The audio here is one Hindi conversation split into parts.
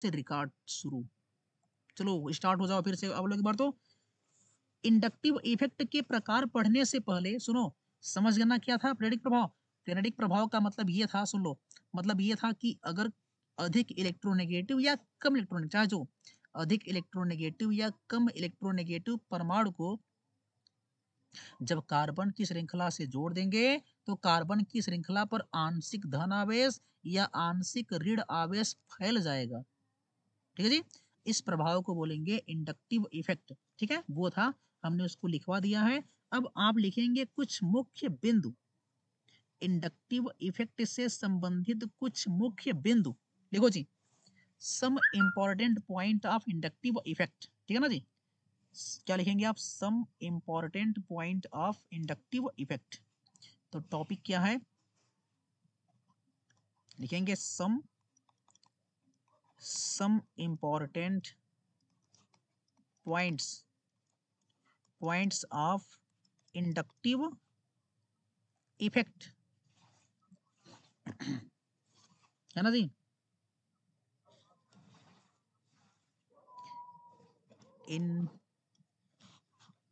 से रिकॉर्ड शुरू। चलो स्टार्ट हो जाओ फिर से अब लोग एक बार तो। इंडक्टिव इफेक्ट के प्रकार पढ़ने से पहले सुनो, समझ लेना क्या था प्रेरिक प्रभाव। प्रेरिक प्रभाव का मतलब ये था, सुन लो, मतलब ये था कि अगर अधिक इलेक्ट्रोनेगेटिव या कम इलेक्ट्रोनेगेटिव, चाहे जो अधिक इलेक्ट्रोनेगेटिव या कम इलेक्ट्रोनेगेटिव परमाणु को जब कार्बन की श्रृंखला से जोड़ देंगे तो कार्बन की श्रृंखला पर आंशिक धन आवेश या आंशिक ऋण आवेश फैल जाएगा। ठीक है जी। इस प्रभाव को बोलेंगे इंडक्टिव इफेक्ट। ठीक है, वो था, हमने उसको लिखवा दिया है। अब आप लिखेंगे कुछ मुख्य बिंदु, इंडक्टिव इफेक्ट से संबंधित कुछ मुख्य बिंदु। लिखो जी, some important point of inductive effect. ठीक है ना जी। क्या लिखेंगे आप, some important point of inductive effect. तो टॉपिक क्या है, लिखेंगे some important points of inductive effect, है ना जी।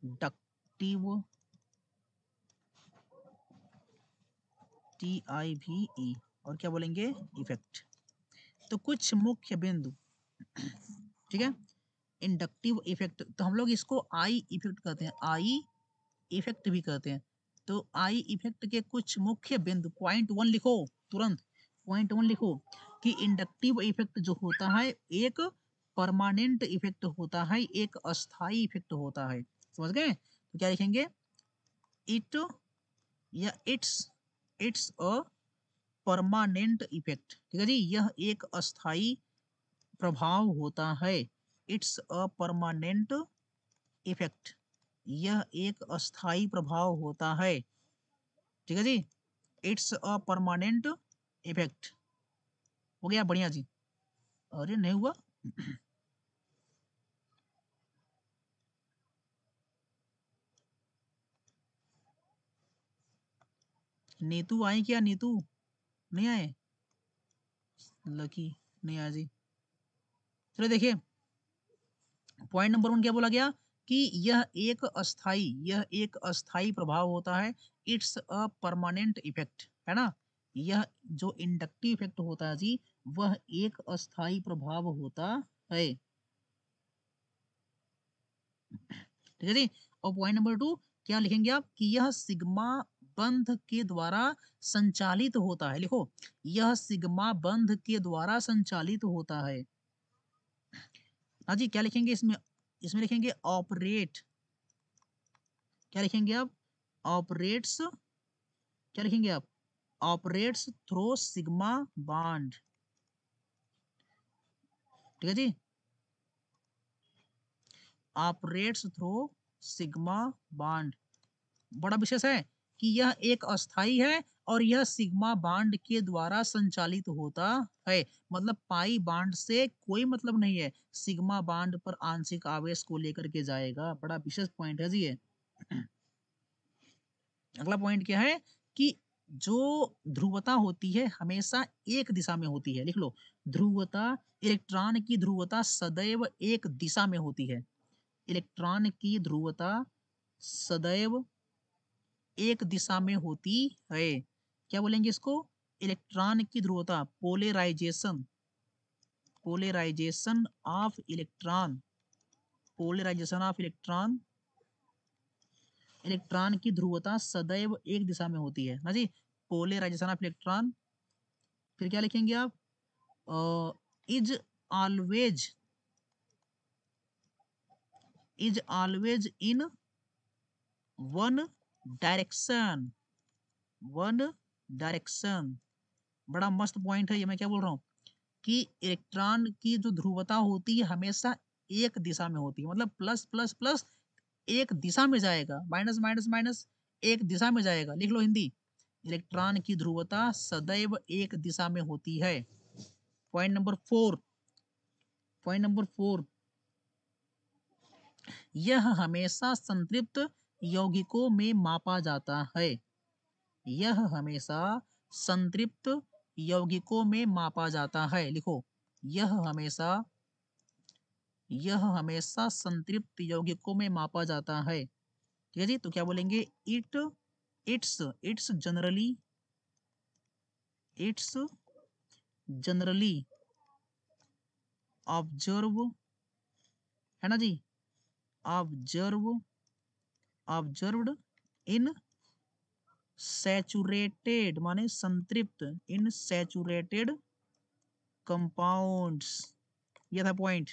इंडक्टिव, TIVE, और क्या बोलेंगे, इफेक्ट। तो कुछ मुख्य बिंदु, ठीक है। इंडक्टिव इफेक्ट, तो हम लोग इसको आई इफेक्ट कहते हैं, आई इफेक्ट भी कहते हैं। तो आई इफेक्ट के कुछ मुख्य बिंदु, पॉइंट वन लिखो तुरंत, पॉइंट वन लिखो कि इंडक्टिव इफेक्ट जो होता है एक परमानेंट इफेक्ट होता है, एक अस्थाई इफेक्ट होता है। समझ गए, तो क्या लिखेंगे, इट या इट्स अ परमानेंट इफेक्ट। ठीक है जी, यह एक अस्थाई प्रभाव होता है। इट्स अ परमानेंट इफेक्ट, यह एक अस्थाई प्रभाव होता है। ठीक है जी, इट्स अ परमानेंट इफेक्ट। हो गया, बढ़िया जी। अरे नहीं हुआ। नीतू आई क्या, नीतू नहीं आए, लकी नहीं आया जी। चलो देखिए, पॉइंट नंबर वन क्या बोला गया कि यह एक अस्थाई प्रभाव होता है। इट्स अ परमानेंट इफेक्ट, है ना। यह जो इंडक्टिव इफेक्ट होता है जी, वह एक अस्थाई प्रभाव होता है। ठीक है जी। और पॉइंट नंबर टू क्या लिखेंगे आप कि यह सिग्मा बंध के द्वारा संचालित होता है। लिखो, यह सिग्मा बंध के द्वारा संचालित होता है। हाँ जी, क्या लिखेंगे इसमें, इसमें लिखेंगे ऑपरेट, क्या लिखेंगे आप, ऑपरेट्स, क्या लिखेंगे आप, ऑपरेट्स थ्रो सिग्मा बॉन्ड। ठीक है जी, ऑपरेट्स थ्रो सिग्मा बॉन्ड। बड़ा विशेष है कि यह एक अस्थाई है और यह सिग्मा बांड के द्वारा संचालित होता है। मतलब पाई बांड से कोई मतलब नहीं है, सिग्मा बांड पर आंशिक आवेश को लेकर के जाएगा। बड़ा विशेष पॉइंट है जी ये। अगला पॉइंट क्या है कि जो ध्रुवता होती है हमेशा एक दिशा में होती है। लिख लो, ध्रुवता, इलेक्ट्रॉन की ध्रुवता सदैव एक दिशा में होती है। इलेक्ट्रॉन की ध्रुवता सदैव एक दिशा में होती है। क्या बोलेंगे इसको, इलेक्ट्रॉन की ध्रुवता, polarisation, polarisation of electron, polarisation of electron, electron की ध्रुवता सदैव एक दिशा में होती है ना जी। Polarisation of electron. फिर क्या लिखेंगे आप, is always, is always in one direction, one direction. बड़ा मस्त पॉइंट है ये, मैं क्या बोल रहा हूँ कि इलेक्ट्रॉन की जो ध्रुवता होती है हमेशा एक दिशा में होती है। मतलब प्लस प्लस प्लस एक दिशा में जाएगा, माइनस माइनस माइनस एक दिशा में जाएगा। लिख लो हिंदी, इलेक्ट्रॉन की ध्रुवता सदैव एक दिशा में होती है। Point number four, point number four, यह हमेशा संतृप्त यौगिकों में मापा जाता है। यह हमेशा संतृप्त यौगिकों में मापा जाता है। लिखो, यह हमेशा संतृप्त यौगिकों में मापा जाता है। ठीक है जी, तो क्या बोलेंगे, it's it's generally it's generally observe, है ना जी, ऑब्जर्व ऑब्जर्व्ड इन सैचुरेटेड माने संतृप्त, इन सैचुरेटेड कंपाउंड्स, ये था point.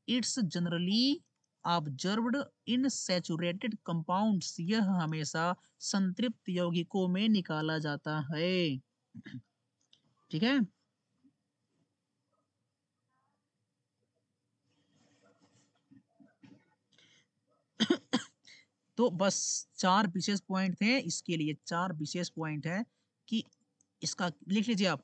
It's generally observed in saturated compounds, यह हमेशा संतृप्त यौगिकों में निकाला जाता है। ठीक है, तो बस चार विशेष पॉइंट थे इसके लिए, चार विशेष पॉइंट है कि इसका लिख लीजिए आप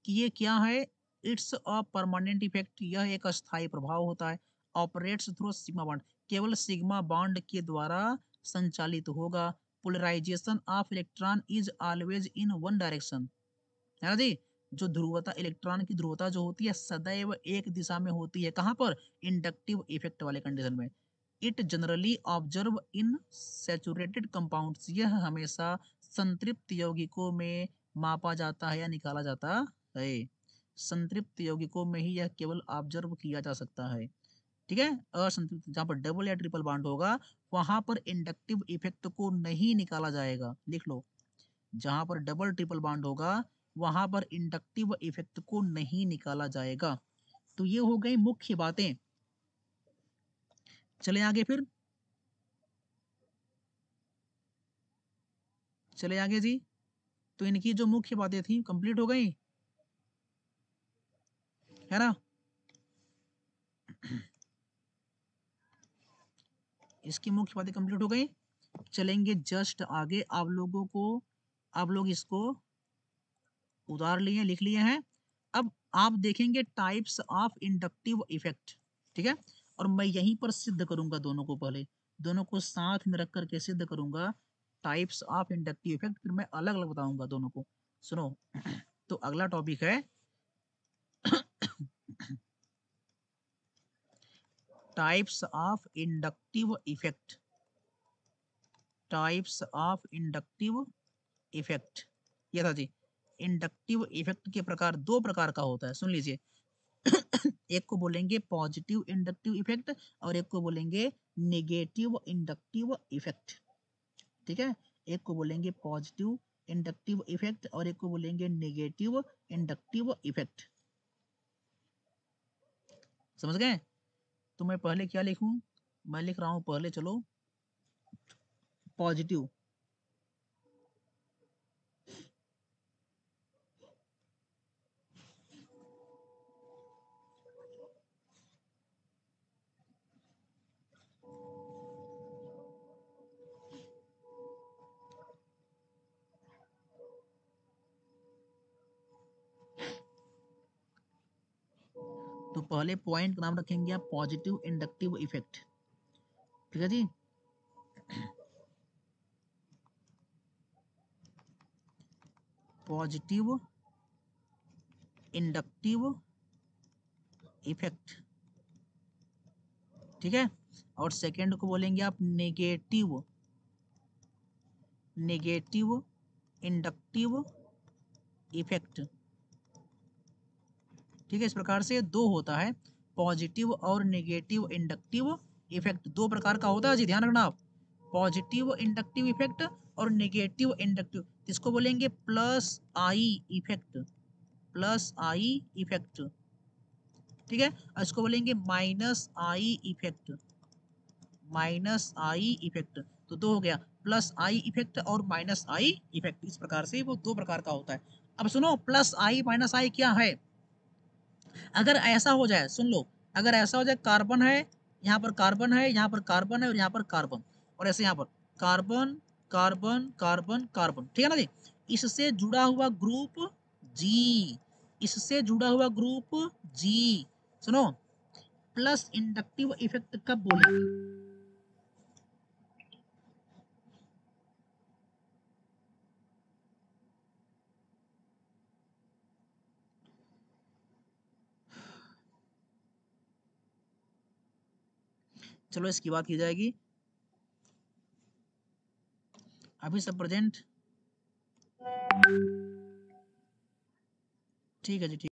कि ये क्या है। इट्स अ परमानेंट इफेक्ट, यह एक अस्थायी प्रभाव होता है। ऑपरेट्स थ्रू सिग्मा बॉन्ड, केवल सिग्मा बॉन्ड के द्वारा संचालित होगा। Polarisation of electron is always in one direction, है ना जी, जो ध्रुवता, इलेक्ट्रॉन की ध्रुवता जो होती है सदैव एक दिशा में होती है। कहाँ पर, इंडक्टिव इफेक्ट वाले कंडीशन में। It generally observe in saturated compounds, यह हमेशा संतृप्त यौगिकों में मापा जाता है या निकाला जाता है। संतृप्त यौगिकों में ही यह केवल ऑब्जर्व किया जा सकता है। ठीक है, असंतृप्त जहां पर डबल या ट्रिपल बॉन्ड होगा वहां पर इंडक्टिव इफेक्ट को नहीं निकाला जाएगा। लिख लो, जहां पर डबल ट्रिपल बॉन्ड होगा वहां पर इंडक्टिव इफेक्ट को नहीं निकाला जाएगा। तो ये हो गई मुख्य बातें। चले आगे फिर, चले आगे जी। तो इनकी जो मुख्य बातें थी कंप्लीट हो गई, है ना। इसकी मुख्य बातें कंप्लीट हो गई। चलेंगे जस्ट आगे, आप लोगों को, आप लोग इसको उतार लिए, लिख लिए हैं। अब आप देखेंगे टाइप्स ऑफ इंडक्टिव इफेक्ट। ठीक है, और मैं यहीं पर सिद्ध करूंगा दोनों को, पहले दोनों को साथ में रख करके सिद्ध करूंगा टाइप्स ऑफ इंडक्टिव इफेक्ट, फिर मैं अलग अलग बताऊंगा दोनों को। सुनो, तो अगला टॉपिक है types of inductive effect. Types of inductive effect, ये था जी। इंडक्टिव इफेक्ट के प्रकार, दो प्रकार का होता है, सुन लीजिए। एक को बोलेंगे पॉजिटिव इंडक्टिव इफेक्ट और एक को बोलेंगे नेगेटिव इंडक्टिव इफेक्ट। ठीक है, एक को बोलेंगे पॉजिटिव इंडक्टिव इफेक्ट और एक को बोलेंगे नेगेटिव इंडक्टिव इफेक्ट। समझ गए। तो मैं पहले क्या लिखूं, मैं लिख रहा हूं पहले, चलो पॉजिटिव। तो पहले पॉइंट का नाम रखेंगे आप पॉजिटिव इंडक्टिव इफेक्ट। ठीक है जी, पॉजिटिव इंडक्टिव इफेक्ट। ठीक है, और सेकेंड को बोलेंगे आप नेगेटिव, नेगेटिव इंडक्टिव इफेक्ट। ठीक है, इस प्रकार से दो होता है, पॉजिटिव और नेगेटिव इंडक्टिव इफेक्ट, दो प्रकार का होता है जी, ध्यान रखना आप। पॉजिटिव इंडक्टिव इफेक्ट और नेगेटिव इंडक्टिव, इसको बोलेंगे plus I effect, plus I effect. ठीक है, और इसको बोलेंगे minus I effect, minus I effect. तो दो हो गया, प्लस आई इफेक्ट और माइनस आई इफेक्ट, इस प्रकार से वो दो प्रकार का होता है। अब सुनो, प्लस आई माइनस आई क्या है। अगर ऐसा हो जाए, सुन लो, अगर ऐसा हो जाए कार्बन है, यहाँ पर कार्बन है, यहाँ पर कार्बन है और यहाँ पर कार्बन, और ऐसे यहाँ पर कार्बन कार्बन कार्बन कार्बन, ठीक है ना जी। इससे जुड़ा हुआ ग्रुप जी, इससे जुड़ा हुआ ग्रुप जी। सुनो, प्लस इंडक्टिव इफेक्ट कब बोलेंगे। चलो इसकी बात की जाएगी। अभी सब प्रेजेंट। ठीक है जी, ठीक।